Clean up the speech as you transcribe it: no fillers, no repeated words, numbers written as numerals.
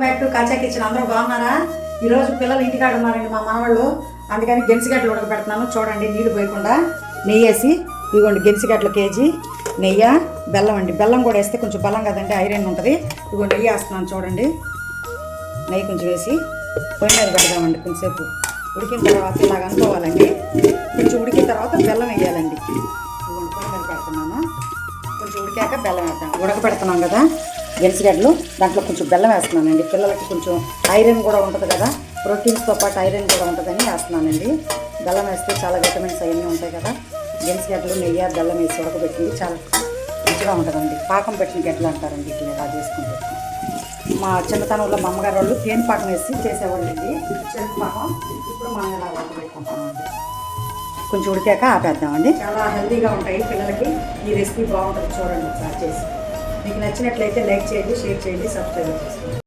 Back to కాచా kitchen. అందరూ బాగున్నారా? ఈరోజు పిల్లలు ఇంటికాడ ఉన్నారండి మా మనవాళ్ళు, అందుకని గెంసిగడ్డలు ఉడకబెడుతున్నాను. చూడండి, నీళ్ళు పోయకుండా నెయ్యి వేసి, ఇదిగోండి గెంసిగడ్డలు కేజీ నెయ్యి, బెల్లం అండి. బెల్లం కూడా వేస్తే కొంచెం బలం కదండి, ఐరన్ ఉంటుంది. ఇదిగో నెయ్యి వేస్తున్నాను చూడండి. నెయ్యి కొంచెం వేసి పొయ్యి మీద పెడదామండి. కొంచెంసేపు ఉడికిన తర్వాత ఇలాగ అనుకోవాలండి. కొంచెం ఉడికిన తర్వాత బెల్లం వేయాలండి. ఇదిగోండి పొయ్యి మీద పెడుతున్నాను. కొంచెం ఉడికాక బెల్లం వేద్దాం. ఉడకబెడుతున్నాం కదా గెంసిగడ్డలు, దాంట్లో కొంచెం బెల్లం వేస్తున్నానండి. పిల్లలకి కొంచెం ఐరన్ కూడా ఉంటుంది కదా, ప్రోటీన్స్తో పాటు ఐరన్ కూడా ఉంటుందని వేస్తున్నానండి. బెల్లం వేస్తే చాలా విటమిన్స్ అవన్నీ ఉంటాయి కదా. గెంసిగడ్డలు నెయ్యి బెల్లం వేసి ఉడకబెట్టింది చాలా మంచిగా ఉంటుందండి. పాకం పెట్టిన గడ్డలు అంటారండి ఇట్లా ఇలా చేసుకుంటే. మా చిన్నతనంలో మా అమ్మగారు వాళ్ళు తేనె పాకం వేసి చేసేవాళ్ళండి చెరుకు పాకం. ఇప్పుడు మనం ఇలా ఉడకబెట్టుకుంటామండి. కొంచెం ఉడికాక ఆపేద్దామండి. చాలా హెల్తీగా ఉంటాయి పిల్లలకి. ఈ రెసిపీ బాగుంటుంది, చూడండి ఒకసారి చేసి. మీకు నచ్చినట్లయితే లైక్ చేయండి, షేర్ చేయండి, సబ్స్క్రైబ్ చేసుకోండి.